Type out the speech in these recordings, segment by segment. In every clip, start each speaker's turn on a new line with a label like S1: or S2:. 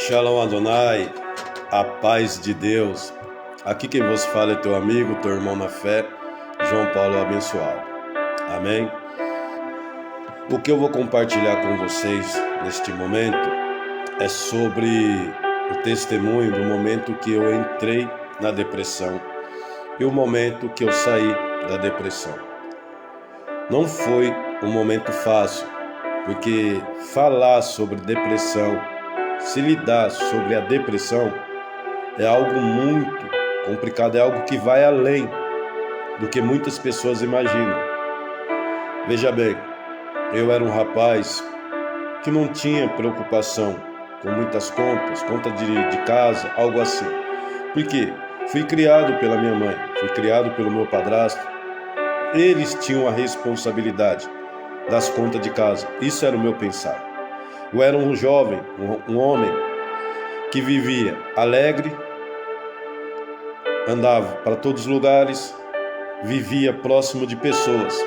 S1: Shalom Adonai, a paz de Deus. Aqui quem vos fala é teu amigo, teu irmão na fé, João Paulo abençoado. Amém? O que eu vou compartilhar com vocês neste momento é sobre o testemunho do momento que eu entrei na depressão e o momento que eu saí da depressão. Não foi um momento fácil, porque falar sobre depressão, se lidar sobre a depressão é algo muito complicado, é algo que vai além do que muitas pessoas imaginam. Veja bem, eu era um rapaz que não tinha preocupação com muitas contas, conta de casa, algo assim. Por quê? Fui criado pela minha mãe, fui criado pelo meu padrasto. Eles tinham a responsabilidade das contas de casa. Isso era o meu pensar. Eu era um jovem, um homem que vivia alegre, andava para todos os lugares, vivia próximo de pessoas.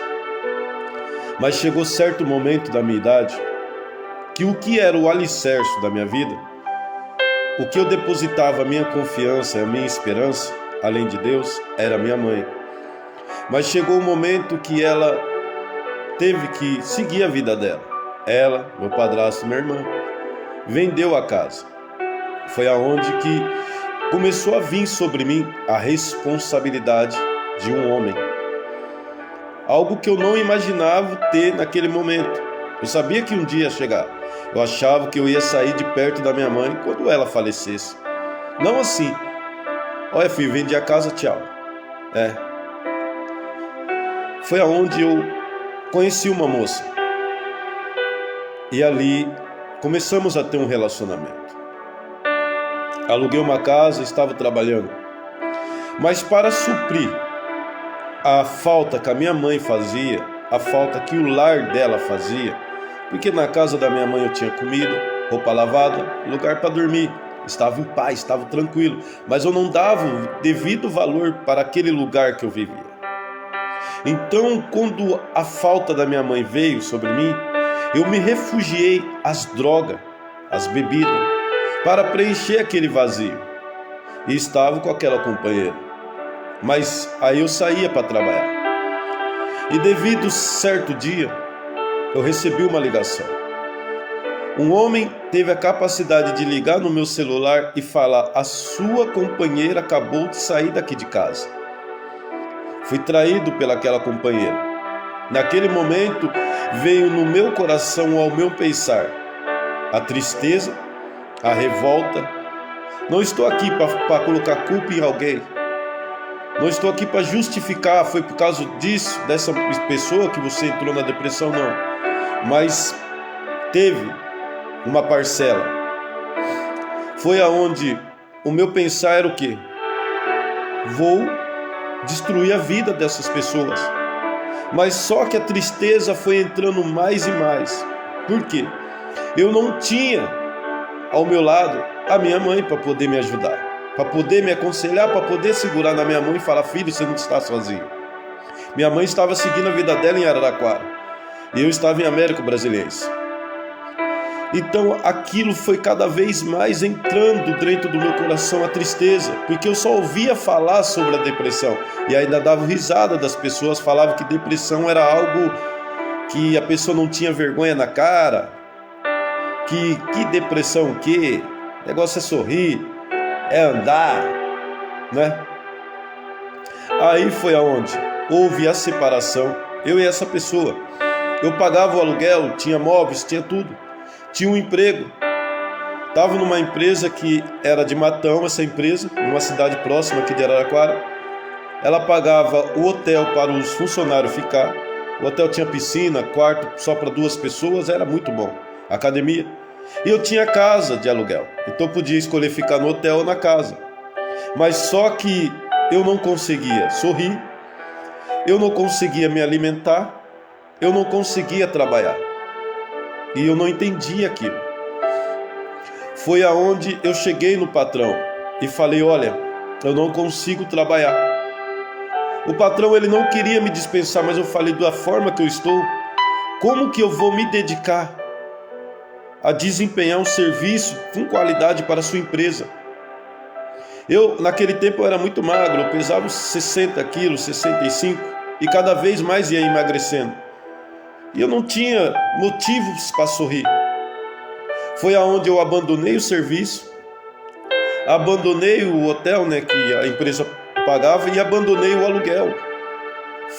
S1: Mas chegou certo momento da minha idade que o que era o alicerce da minha vida, o que eu depositava a minha confiança, a minha esperança, além de Deus, era minha mãe. Mas chegou um momento que ela teve que seguir a vida dela. Ela, meu padrasto e minha irmã, vendeu a casa. Foi aonde que começou a vir sobre mim a responsabilidade de um homem. Algo que eu não imaginava ter naquele momento. Eu sabia que um dia ia chegar. Eu achava que eu ia sair de perto da minha mãe quando ela falecesse. Não assim. Olha, filho, vendi a casa, tchau. Foi aonde eu conheci uma moça. E ali começamos a ter um relacionamento. Aluguei uma casa, estava trabalhando. Mas para suprir a falta que a minha mãe fazia, a falta que o lar dela fazia, porque na casa da minha mãe eu tinha comida, roupa lavada, lugar para dormir, estava em paz, estava tranquilo, mas eu não dava o devido valor para aquele lugar que eu vivia. Então, quando a falta da minha mãe veio sobre mim, eu me refugiei às drogas, às bebidas, para preencher aquele vazio. E estava com aquela companheira. Mas aí eu saía para trabalhar. E devido certo dia, eu recebi uma ligação. Um homem teve a capacidade de ligar no meu celular e falar: a sua companheira acabou de sair daqui de casa. Fui traído pelaquela companheira. Naquele momento veio no meu coração, ao meu pensar, a tristeza, a revolta. Não estou aqui para colocar culpa em alguém. Não estou aqui para justificar, foi por causa disso, dessa pessoa que você entrou na depressão, não. Mas teve uma parcela. Foi aonde o meu pensar era o quê? Vou destruir a vida dessas pessoas. Mas só que a tristeza foi entrando mais e mais. Por quê? Eu não tinha ao meu lado a minha mãe para poder me ajudar, para poder me aconselhar, para poder segurar na minha mão e falar: filho, você não está sozinho. Minha mãe estava seguindo a vida dela em Araraquara e eu estava em Américo Brasiliense. Então aquilo foi cada vez mais entrando dentro do meu coração, a tristeza, porque eu só ouvia falar sobre a depressão e ainda dava risada das pessoas, falavam que depressão era algo que a pessoa não tinha vergonha na cara, que depressão o quê? O negócio é sorrir, é andar, né? Aí foi aonde houve a separação, eu e essa pessoa. Eu pagava o aluguel, tinha móveis, tinha tudo. Tinha um emprego, estava numa empresa que era de Matão, essa empresa, numa cidade próxima aqui de Araraquara. Ela pagava o hotel para os funcionários ficar. O hotel tinha piscina, quarto só para 2 pessoas, era muito bom. Academia. E eu tinha casa de aluguel, então eu podia escolher ficar no hotel ou na casa. Mas só que eu não conseguia sorrir, eu não conseguia me alimentar, eu não conseguia trabalhar. E eu não entendi aquilo. Foi aonde eu cheguei no patrão e falei: olha, eu não consigo trabalhar. O patrão, ele não queria me dispensar, mas eu falei: da forma que eu estou, como que eu vou me dedicar a desempenhar um serviço com qualidade para a sua empresa. Naquele tempo, eu era muito magro, eu pesava uns 60 quilos, 65, e cada vez mais ia emagrecendo. E eu não tinha motivos para sorrir. Foi aonde eu abandonei o serviço, abandonei o hotel, que a empresa pagava, e abandonei o aluguel.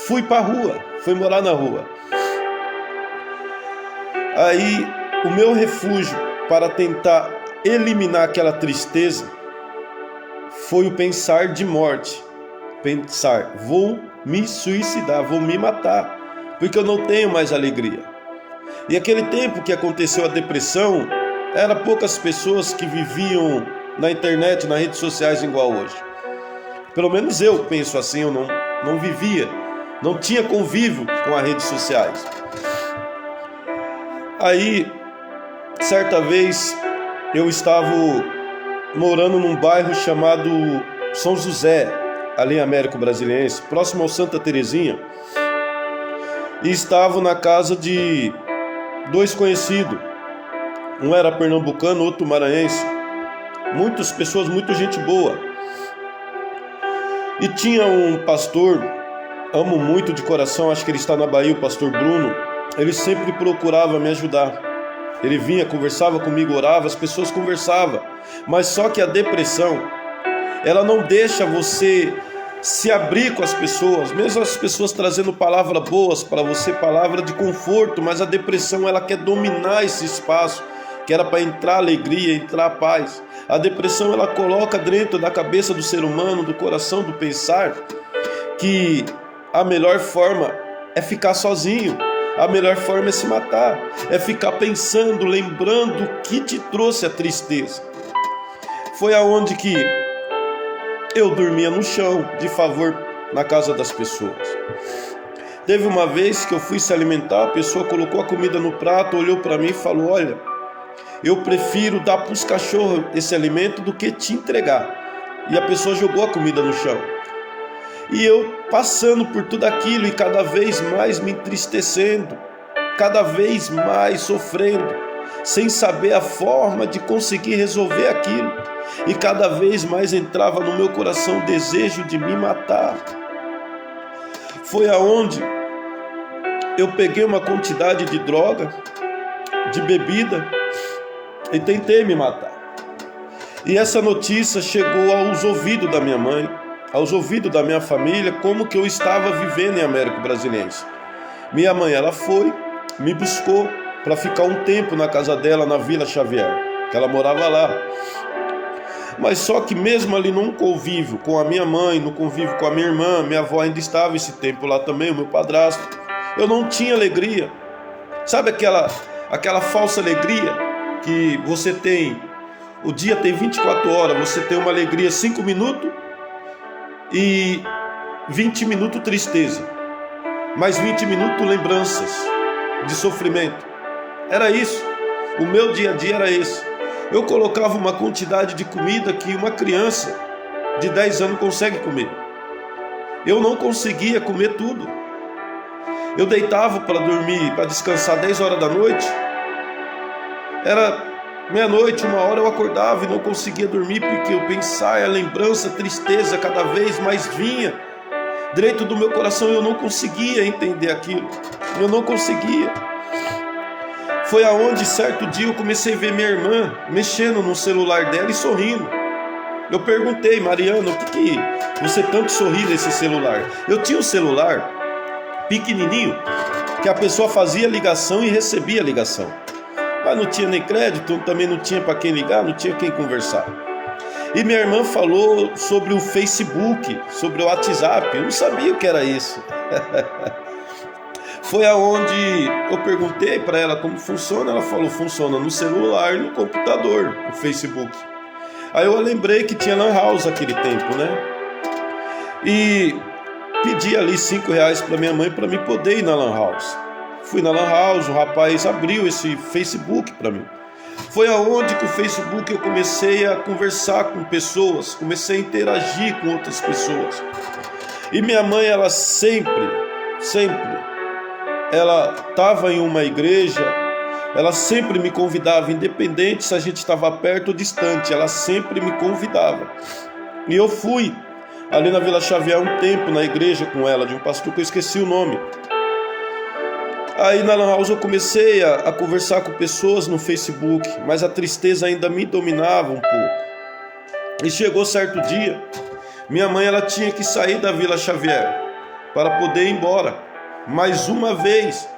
S1: Fui para a rua, fui morar na rua. Aí, o meu refúgio para tentar eliminar aquela tristeza foi o pensar de morte. Pensar, vou me suicidar, vou me matar, porque eu não tenho mais alegria. E aquele tempo que aconteceu a depressão, eram poucas pessoas que viviam na internet, nas redes sociais igual hoje. Pelo menos eu penso assim, eu não vivia, não tinha convívio com as redes sociais. Aí, certa vez, eu estava morando num bairro chamado São José, ali em Américo Brasiliense, próximo ao Santa Terezinha, e estava na casa de dois conhecidos. Um era pernambucano, outro maranhense. Muitas pessoas, muita gente boa. E tinha um pastor, amo muito de coração, acho que ele está na Bahia, o pastor Bruno. Ele sempre procurava me ajudar. Ele vinha, conversava comigo, orava, as pessoas conversavam. Mas só que a depressão, ela não deixa você se abrir com as pessoas, mesmo as pessoas trazendo palavras boas para você, palavra de conforto, mas a depressão, ela quer dominar esse espaço, que era para entrar alegria, entrar paz. A depressão, ela coloca dentro da cabeça do ser humano, do coração, do pensar, que a melhor forma é ficar sozinho. A melhor forma é se matar, é ficar pensando, lembrando o que te trouxe a tristeza. Foi aonde que eu dormia no chão, de favor, na casa das pessoas. Teve uma vez que eu fui se alimentar, a pessoa colocou a comida no prato, olhou para mim e falou: olha, eu prefiro dar para os cachorros esse alimento do que te entregar. E a pessoa jogou a comida no chão. E eu passando por tudo aquilo e cada vez mais me entristecendo, cada vez mais sofrendo, sem saber a forma de conseguir resolver aquilo. E cada vez mais entrava no meu coração o desejo de me matar. Foi aonde eu peguei uma quantidade de droga, de bebida, e tentei me matar. E essa notícia chegou aos ouvidos da minha mãe, aos ouvidos da minha família, como que eu estava vivendo em Américo Brasiliense. Minha mãe, ela foi, me buscou para ficar um tempo na casa dela, na Vila Xavier, que ela morava lá. Mas só que mesmo ali num convívio com a minha mãe, no convívio com a minha irmã, minha avó ainda estava esse tempo lá também, o meu padrasto, eu não tinha alegria. Sabe aquela falsa alegria que você tem, o dia tem 24 horas, você tem uma alegria 5 minutos e 20 minutos tristeza, mais 20 minutos lembranças de sofrimento. Era isso, o meu dia a dia era esse. Eu colocava uma quantidade de comida que uma criança de 10 anos consegue comer. Eu não conseguia comer tudo. Eu deitava para dormir, para descansar 10 horas da noite. Era meia-noite, 1 hora eu acordava e não conseguia dormir, porque eu pensava, a lembrança, a tristeza cada vez mais vinha dentro do meu coração. Eu não conseguia entender aquilo. Eu não conseguia. Foi aonde certo dia eu comecei a ver minha irmã mexendo no celular dela e sorrindo. Eu perguntei: Mariana, o que você tanto sorri nesse celular? Eu tinha um celular pequenininho que a pessoa fazia ligação e recebia ligação. Mas não tinha nem crédito, também não tinha para quem ligar, não tinha quem conversar. E minha irmã falou sobre o Facebook, sobre o WhatsApp. Eu não sabia o que era isso. Foi aonde eu perguntei para ela como funciona. Ela falou: funciona no celular e no computador, o Facebook. Aí eu lembrei que tinha Lan House naquele tempo, né? E pedi ali R$5 para minha mãe para me poder ir na Lan House. Fui na Lan House, o rapaz abriu esse Facebook para mim. Foi aonde que o Facebook eu comecei a conversar com pessoas, comecei a interagir com outras pessoas. E minha mãe, ela sempre, ela estava em uma igreja ela sempre me convidava, independente se a gente estava perto ou distante, ela sempre me convidava. E eu fui ali na Vila Xavier um tempo na igreja com ela, de um pastor que eu esqueci o nome. Aí na Lan House eu comecei a conversar com pessoas no Facebook, mas a tristeza ainda me dominava um pouco. E chegou certo dia, minha mãe ela tinha que sair da Vila Xavier para poder ir embora. Mais uma vez,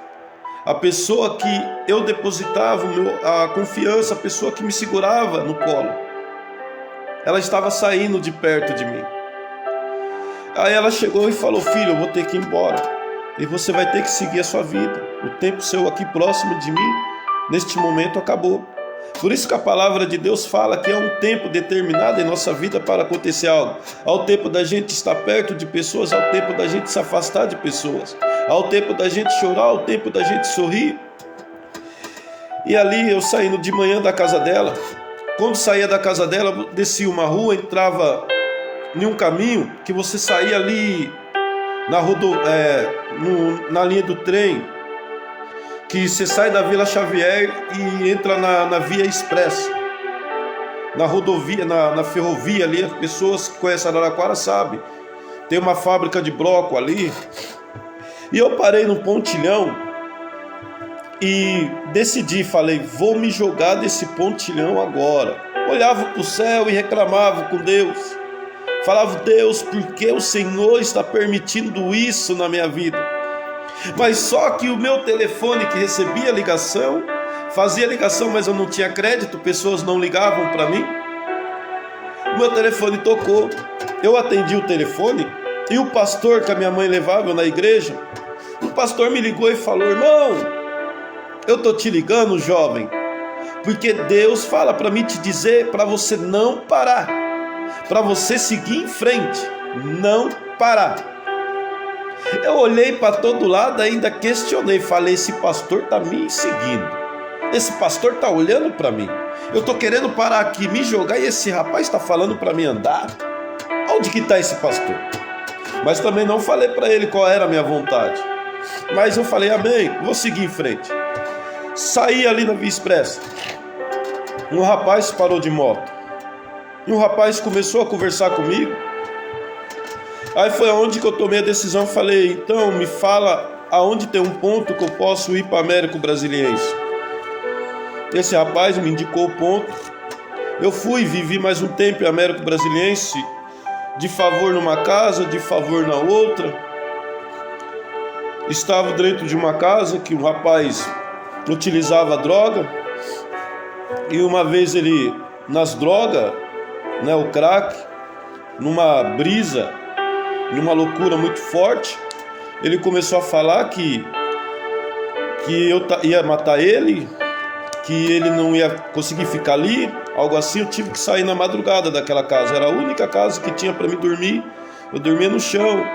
S1: a pessoa que eu depositava a confiança, a pessoa que me segurava no colo, ela estava saindo de perto de mim. Aí ela chegou e falou: filho, eu vou ter que ir embora. E você vai ter que seguir a sua vida. O tempo seu aqui próximo de mim, neste momento, acabou. Por isso que a palavra de Deus fala que é um tempo determinado em nossa vida para acontecer algo. Há o tempo da gente estar perto de pessoas, há o tempo da gente se afastar de pessoas. Há o tempo da gente chorar, há o tempo da gente sorrir. E ali eu saindo de manhã da casa dela, quando saía da casa dela, descia uma rua, entrava em um caminho que você saía ali na linha do trem, que você sai da Vila Xavier e entra na Via Expressa, na rodovia, na ferrovia ali. As pessoas que conhecem Araraquara sabem, tem uma fábrica de bloco ali. E eu parei no pontilhão e decidi, falei: vou me jogar desse pontilhão agora. Olhava para o céu e reclamava com Deus. Falava: Deus, por que o Senhor está permitindo isso na minha vida? Mas só que o meu telefone que recebia ligação, fazia ligação, mas eu não tinha crédito, pessoas não ligavam para mim. O meu telefone tocou, eu atendi o telefone e o pastor que a minha mãe levava na igreja, o pastor me ligou e falou: irmão, eu tô te ligando, jovem, porque Deus fala para mim te dizer para você não parar, para você seguir em frente, não parar. Eu olhei para todo lado, ainda questionei, falei: esse pastor está me seguindo, esse pastor está olhando para mim, eu estou querendo parar aqui, me jogar, e esse rapaz está falando para mim andar. Onde que está esse pastor? Mas também não falei para ele qual era a minha vontade, mas eu falei: amém, vou seguir em frente. Saí ali na Via Expressa, um rapaz parou de moto, e um rapaz começou a conversar comigo. Aí foi aonde que eu tomei a decisão. Falei: então me fala aonde tem um ponto que eu posso ir para Américo Brasiliense. Esse rapaz me indicou o ponto. Eu fui, vivi mais um tempo em Américo Brasiliense, de favor numa casa, de favor na outra. Estava dentro de uma casa que um rapaz utilizava droga, e uma vez ele, nas drogas, o crack, numa brisa, numa loucura muito forte, ele começou a falar que eu ia matar ele, que ele não ia conseguir ficar ali, algo assim. Eu tive que sair na madrugada daquela casa, era a única casa que tinha para me dormir. Eu dormia no chão,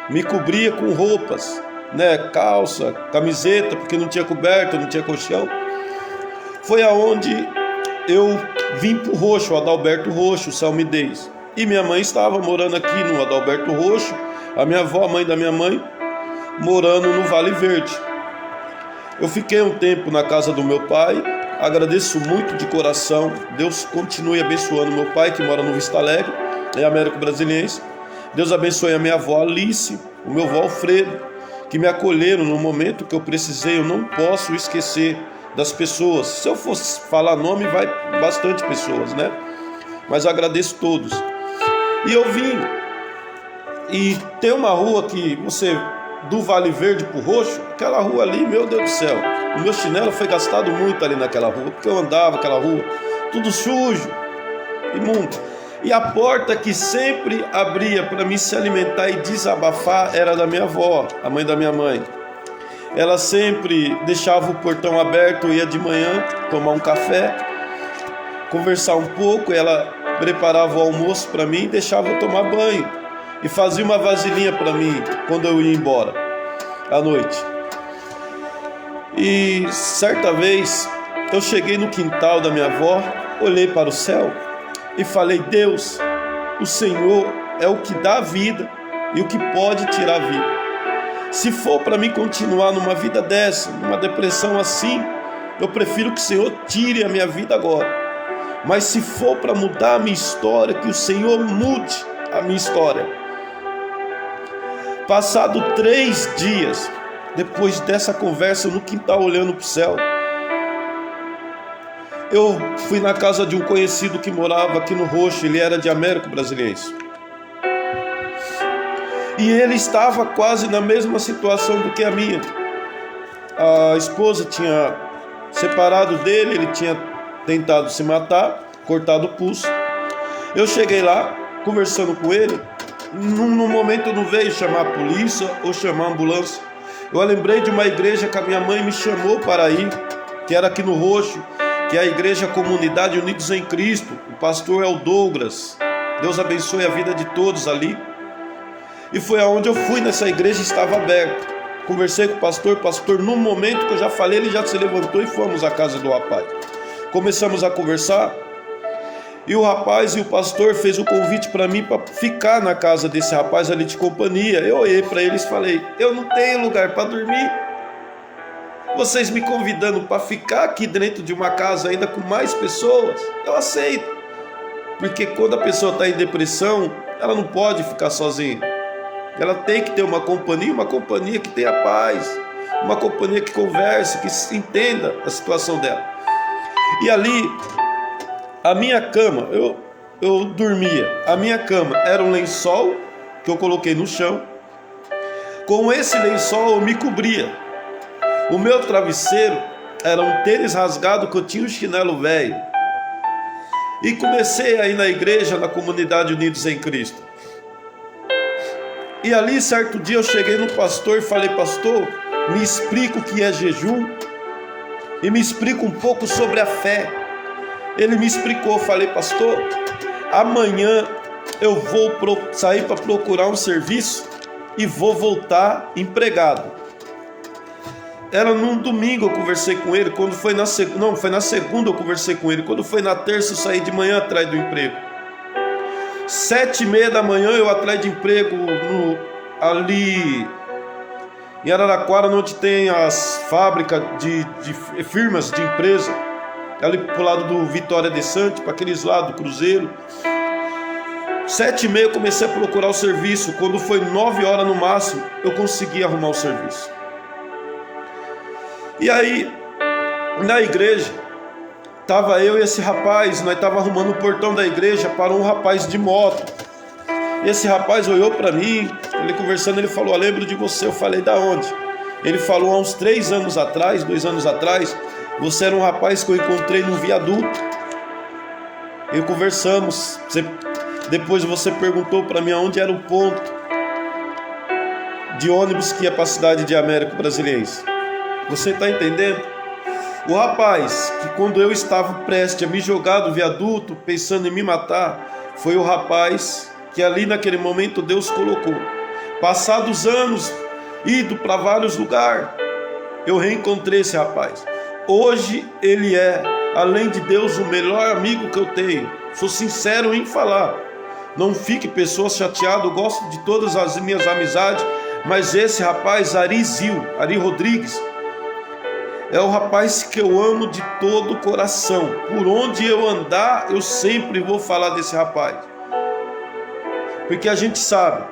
S1: me cobria com roupas, calça, camiseta, porque não tinha coberta, não tinha colchão. Foi aonde eu vim pro Roxo, o Adalberto Roxo, Salmidez. E minha mãe estava morando aqui no Adalberto Roxo, a minha avó, a mãe da minha mãe, morando no Vale Verde. Eu fiquei um tempo na casa do meu pai, agradeço muito de coração. Deus continue abençoando meu pai, que mora no Vista Alegre, em Américo Brasiliense. Deus abençoe a minha avó Alice, o meu avô Alfredo, que me acolheram no momento que eu precisei. Eu não posso esquecer das pessoas. Se eu fosse falar nome, vai bastante pessoas, Mas agradeço todos. E eu vim, e tem uma rua que você, do Vale Verde pro Roxo, aquela rua ali, meu Deus do céu, o meu chinelo foi gastado muito ali naquela rua, porque eu andava aquela rua, tudo sujo, imundo. E a porta que sempre abria para mim se alimentar e desabafar era da minha avó, a mãe da minha mãe. Ela sempre deixava o portão aberto, eu ia de manhã tomar um café, conversar um pouco. Ela preparava o almoço para mim e deixava eu tomar banho, e fazia uma vasilhinha para mim quando eu ia embora à noite. E certa vez eu cheguei no quintal da minha avó, olhei para o céu e falei: Deus, o Senhor é o que dá a vida e o que pode tirar a vida. Se for para mim continuar numa vida dessa, numa depressão assim, Eu prefiro que o Senhor tire a minha vida agora. Mas se for para mudar a minha história, que o Senhor mude a minha história. Passado 3 dias, depois dessa conversa no quintal olhando para o céu, eu fui na casa de um conhecido que morava aqui no Roxo. Ele era de Américo Brasiliense. E ele estava quase na mesma situação do que a minha. A esposa tinha separado dele, ele tinha tentado se matar, cortado o pulso. Eu cheguei lá, conversando com ele. Num momento não veio chamar a polícia ou chamar a ambulância. Eu lembrei de uma igreja que a minha mãe me chamou para ir, que era aqui no Roxo, que é a Igreja Comunidade Unidos em Cristo. O pastor é o Douglas. Deus abençoe a vida de todos ali. E foi aonde eu fui nessa igreja, estava aberto. Conversei com o pastor, no momento que eu já falei, ele já se levantou e fomos à casa do rapaz. Começamos a conversar, e o rapaz e o pastor fez o convite para mim para ficar na casa desse rapaz ali de companhia. Eu olhei para eles e falei: eu não tenho lugar para dormir. Vocês me convidando para ficar aqui dentro de uma casa ainda com mais pessoas, eu aceito. Porque quando a pessoa está em depressão, ela não pode ficar sozinha. Ela tem que ter uma companhia que tenha paz, uma companhia que converse, que entenda a situação dela. E ali, a minha cama, eu dormia. A minha cama era um lençol que eu coloquei no chão. Com esse lençol eu me cobria. O meu travesseiro era um tênis rasgado que eu tinha um chinelo velho. E comecei a ir na igreja, na Comunidade Unidos em Cristo. E ali, certo dia, eu cheguei no pastor e falei: pastor, me explica o que é jejum e me explica um pouco sobre a fé. Ele me explicou. Falei: pastor, amanhã eu vou sair para procurar um serviço e vou voltar empregado. Era num domingo, eu conversei com ele. Quando foi na segunda eu conversei com ele. Quando foi na terça, eu saí de manhã atrás do emprego. 7h30 da manhã eu atrás de emprego ali em Araraquara, onde tem as fábricas de firmas de empresa, ali pro lado do Vitória de Santos, para aqueles lados do Cruzeiro. 7h30 eu comecei a procurar o serviço. Quando foi 9 horas no máximo, eu consegui arrumar o serviço. E aí, na igreja, estava eu e esse rapaz. Nós estávamos arrumando o portão da igreja para um rapaz de moto. E esse rapaz olhou para mim, ele conversando, ele falou: eu lembro de você. Eu falei: da onde? Ele falou: há uns 2 anos atrás, você era um rapaz que eu encontrei num viaduto. E conversamos. Depois você perguntou para mim aonde era o ponto de ônibus que ia para a cidade de Américo Brasiliense. Você está entendendo? O rapaz que, quando eu estava prestes a me jogar do viaduto, pensando em me matar, foi o rapaz que ali naquele momento Deus colocou. Passados anos, ido para vários lugares, eu reencontrei esse rapaz. Hoje ele é, além de Deus, o melhor amigo que eu tenho. Sou sincero em falar. Não fique pessoas chateadas, eu gosto de todas as minhas amizades, mas esse rapaz, Ari Rodrigues, é o rapaz que eu amo de todo o coração. Por onde eu andar, eu sempre vou falar desse rapaz. Porque a gente sabe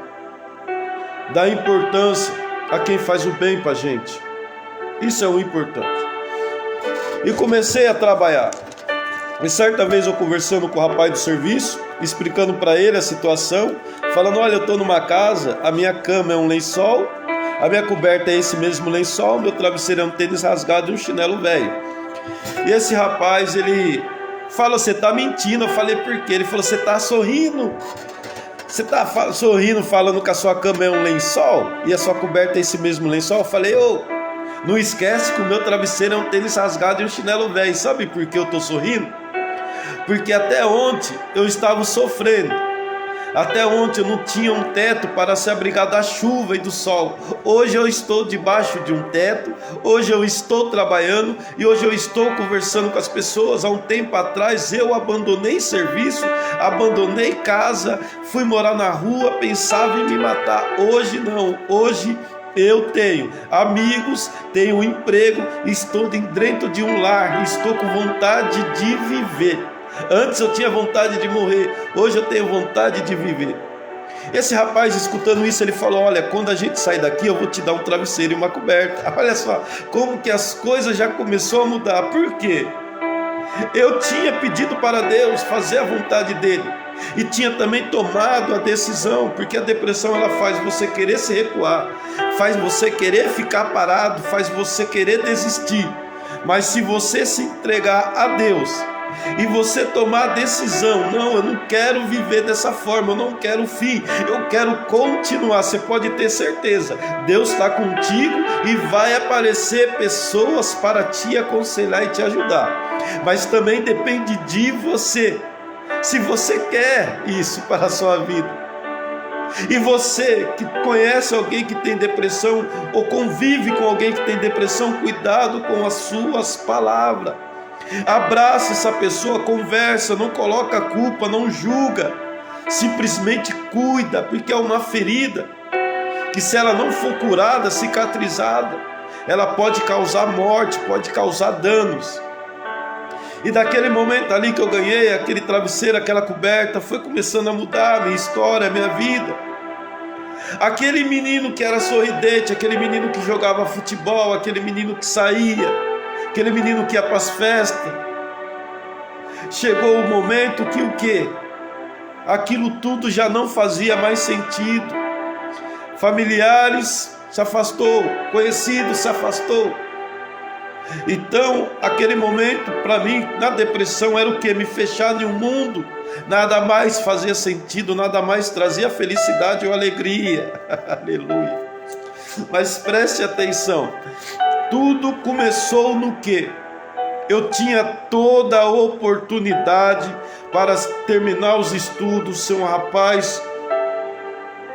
S1: da importância a quem faz o bem pra gente. Isso é o importante. E comecei a trabalhar. E certa vez eu conversando com o rapaz do serviço, explicando para ele a situação, falando: olha, eu estou numa casa, a minha cama é um lençol, a minha coberta é esse mesmo lençol, meu travesseiro é um tênis rasgado e um chinelo velho. E esse rapaz, ele fala: você tá mentindo. Eu falei: por quê? Ele falou: você tá sorrindo. Você tá sorrindo falando que a sua cama é um lençol e a sua coberta é esse mesmo lençol? Eu falei: não esquece que o meu travesseiro é um tênis rasgado e um chinelo velho. Sabe por que eu tô sorrindo? Porque até ontem eu estava sofrendo. Até ontem eu não tinha um teto para se abrigar da chuva e do sol. Hoje eu estou debaixo de um teto. Hoje eu estou trabalhando e hoje eu estou conversando com as pessoas. Há um tempo atrás eu abandonei serviço, abandonei casa, fui morar na rua, pensava em me matar. Hoje não. Hoje Eu tenho amigos, tenho um emprego, estou dentro de um lar, estou com vontade de viver. Antes eu tinha vontade de morrer, hoje eu tenho vontade de viver. Esse rapaz, escutando isso, ele falou: olha, quando a gente sair daqui eu vou te dar um travesseiro e uma coberta. Olha só, como que as coisas já começou a mudar. Por quê? Eu tinha pedido para Deus fazer a vontade dele, e tinha também tomado a decisão, porque a depressão ela faz você querer se recuar, faz você querer ficar parado, faz você querer desistir. Mas se você se entregar a Deus e você tomar a decisão: não, eu não quero viver dessa forma, eu não quero fim, eu quero continuar, você pode ter certeza, Deus está contigo e vai aparecer pessoas para te aconselhar e te ajudar. Mas também depende de você, se você quer isso para a sua vida. E você que conhece alguém que tem depressão ou convive com alguém que tem depressão, cuidado com as suas palavras. Abraça essa pessoa, conversa, não coloca a culpa, não julga, simplesmente cuida, porque é uma ferida que, se ela não for curada, cicatrizada, ela pode causar morte, pode causar danos. E daquele momento ali que eu ganhei aquele travesseiro, aquela coberta, foi começando a mudar a minha história, a minha vida. Aquele menino que era sorridente, aquele menino que jogava futebol, aquele menino que saía, aquele menino que ia para as festas, chegou o momento que o quê? Aquilo tudo já não fazia mais sentido. Familiares se afastou, conhecidos se afastou. Então, aquele momento, para mim, na depressão, era o que? Me fechar em um mundo, nada mais fazia sentido, nada mais trazia felicidade ou alegria. Aleluia. Mas preste atenção, tudo começou no que? Eu tinha toda a oportunidade para terminar os estudos, ser um rapaz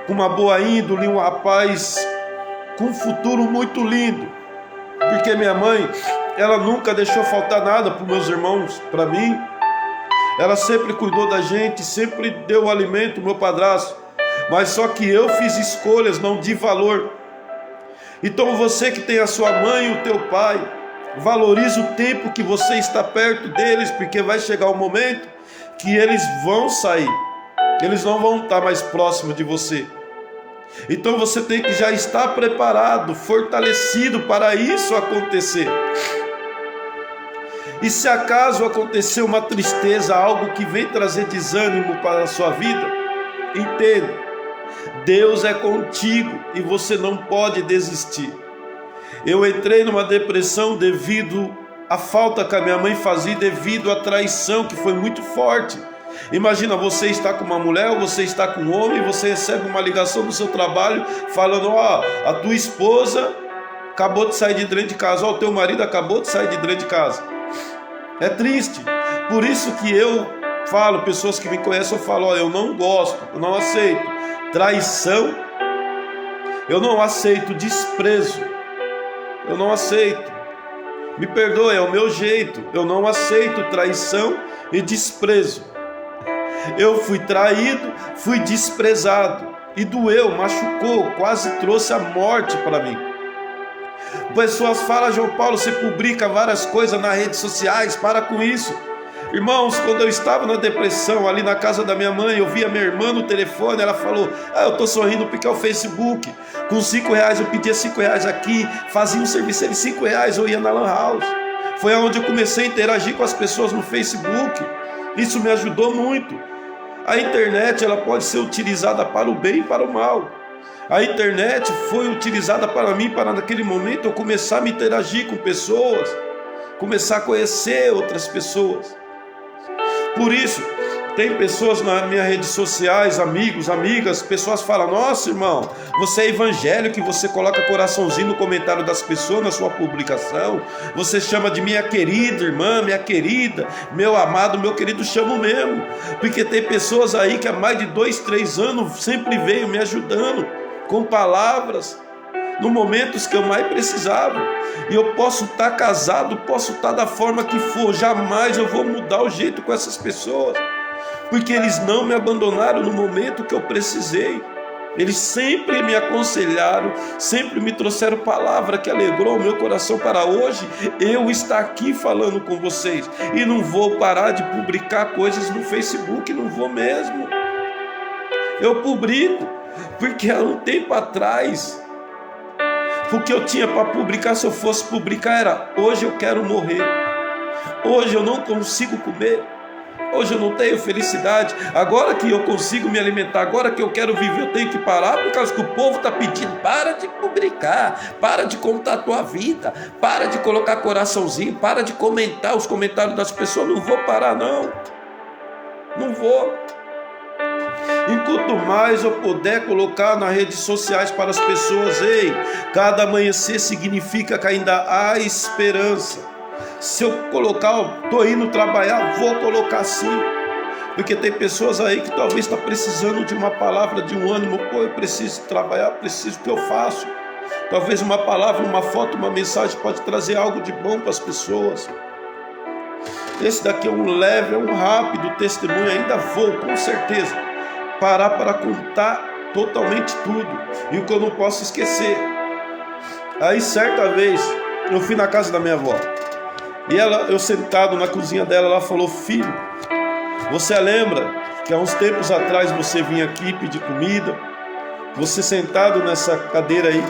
S1: com uma boa índole, um rapaz com um futuro muito lindo. Porque minha mãe, ela nunca deixou faltar nada para os meus irmãos, para mim. Ela sempre cuidou da gente, sempre deu alimento, meu padrasto. Mas só que eu fiz escolhas, não de valor. Então você que tem a sua mãe e o teu pai, valorize o tempo que você está perto deles, porque vai chegar um momento que eles vão sair. Eles não vão estar mais próximos de você. Então você tem que já estar preparado, fortalecido para isso acontecer. E se acaso acontecer uma tristeza, algo que vem trazer desânimo para a sua vida, entenda, Deus é contigo e você não pode desistir. Eu entrei numa depressão devido à falta que a minha mãe fazia, devido à traição que foi muito forte. Imagina, você está com uma mulher ou você está com um homem, e você recebe uma ligação do seu trabalho falando: a tua esposa acabou de sair de dentro de casa, o teu marido acabou de sair de dentro de casa. É triste. Por isso que eu falo, pessoas que me conhecem, eu falo: eu não gosto, eu não aceito traição, eu não aceito desprezo, eu não aceito. Me perdoe, é o meu jeito, eu não aceito traição e desprezo. Eu fui traído, fui desprezado e doeu, machucou, quase trouxe a morte para mim. Pessoas falam: João Paulo, você publica várias coisas nas redes sociais, para com isso. Irmãos, quando eu estava na depressão, ali na casa da minha mãe, eu vi a minha irmã no telefone, ela falou: eu estou sorrindo porque é o Facebook. Com R$5 eu pedia R$5 aqui, fazia um serviço de R$5, eu ia na Lan House. Foi onde eu comecei a interagir com as pessoas no Facebook. Isso me ajudou muito. A internet, ela pode ser utilizada para o bem e para o mal. A internet foi utilizada para mim, para naquele momento eu começar a me interagir com pessoas, começar a conhecer outras pessoas. Por isso, tem pessoas nas minhas redes sociais, amigos, amigas, pessoas falam: nossa, irmão, você é evangélico, que você coloca coraçãozinho no comentário das pessoas na sua publicação, você chama de minha querida irmã, minha querida, meu amado, meu querido, chamo mesmo, porque tem pessoas aí que há mais de 2, 3 anos sempre veio me ajudando com palavras, nos momentos que eu mais precisava. E eu posso estar casado, posso estar da forma que for, jamais eu vou mudar o jeito com essas pessoas, porque eles não me abandonaram no momento que eu precisei. Eles sempre me aconselharam, sempre me trouxeram palavra que alegrou o meu coração para hoje eu estar aqui falando com vocês. E não vou parar de publicar coisas no Facebook, não vou mesmo. Eu publico, porque há um tempo atrás, o que eu tinha para publicar, se eu fosse publicar, era: hoje eu quero morrer, hoje eu não consigo comer, hoje eu não tenho felicidade, agora que eu consigo me alimentar, agora que eu quero viver, eu tenho que parar, por causa que o povo está pedindo. Para de publicar, para de contar a tua vida, para de colocar coraçãozinho, para de comentar os comentários das pessoas. Não vou parar, não vou. Enquanto mais eu puder colocar nas redes sociais para as pessoas: ei, cada amanhecer significa que ainda há esperança. Se eu colocar, estou indo trabalhar, vou colocar sim. Porque tem pessoas aí que talvez estão precisando de uma palavra, de um ânimo. Pô, eu preciso trabalhar, preciso, o que eu faço? Talvez uma palavra, uma foto, uma mensagem pode trazer algo de bom para as pessoas. Esse daqui é um leve, é um rápido testemunho. Ainda vou, com certeza, parar para contar totalmente tudo. E o que eu não posso esquecer. Aí certa vez eu fui na casa da minha avó. E eu sentado na cozinha dela, ela falou: filho, você lembra que há uns tempos atrás você vinha aqui pedir comida? Você sentado nessa cadeira aí,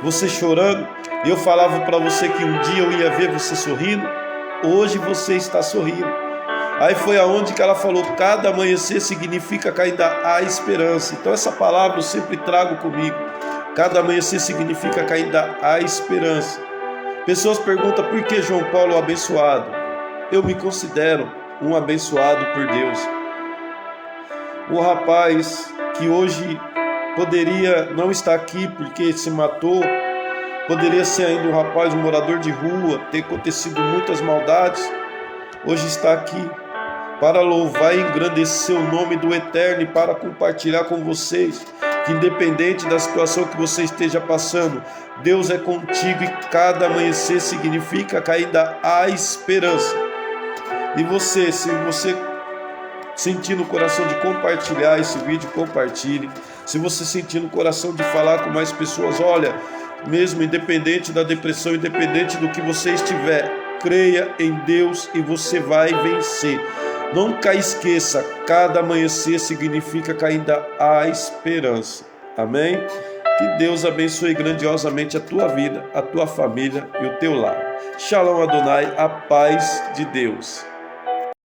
S1: você chorando, e eu falava para você que um dia eu ia ver você sorrindo? Hoje você está sorrindo. Aí foi aonde que ela falou: cada amanhecer significa que ainda há esperança. Então essa palavra eu sempre trago comigo. Cada amanhecer significa que ainda há esperança. Pessoas perguntam: por que João Paulo abençoado? Eu me considero um abençoado por Deus. Um rapaz que hoje poderia não estar aqui porque se matou, poderia ser ainda um rapaz, um morador de rua, ter acontecido muitas maldades, hoje está aqui para louvar e engrandecer o nome do Eterno e para compartilhar com vocês que, independente da situação que você esteja passando, Deus é contigo e cada amanhecer significa que ainda há esperança. E você, se você sentir no coração de compartilhar esse vídeo, compartilhe. Se você sentir no coração de falar com mais pessoas, olha, mesmo independente da depressão, independente do que você estiver, creia em Deus e você vai vencer. Nunca esqueça, cada amanhecer significa que ainda há esperança. Amém? Que Deus abençoe grandiosamente a tua vida, a tua família e o teu lar. Shalom Adonai, a paz de Deus.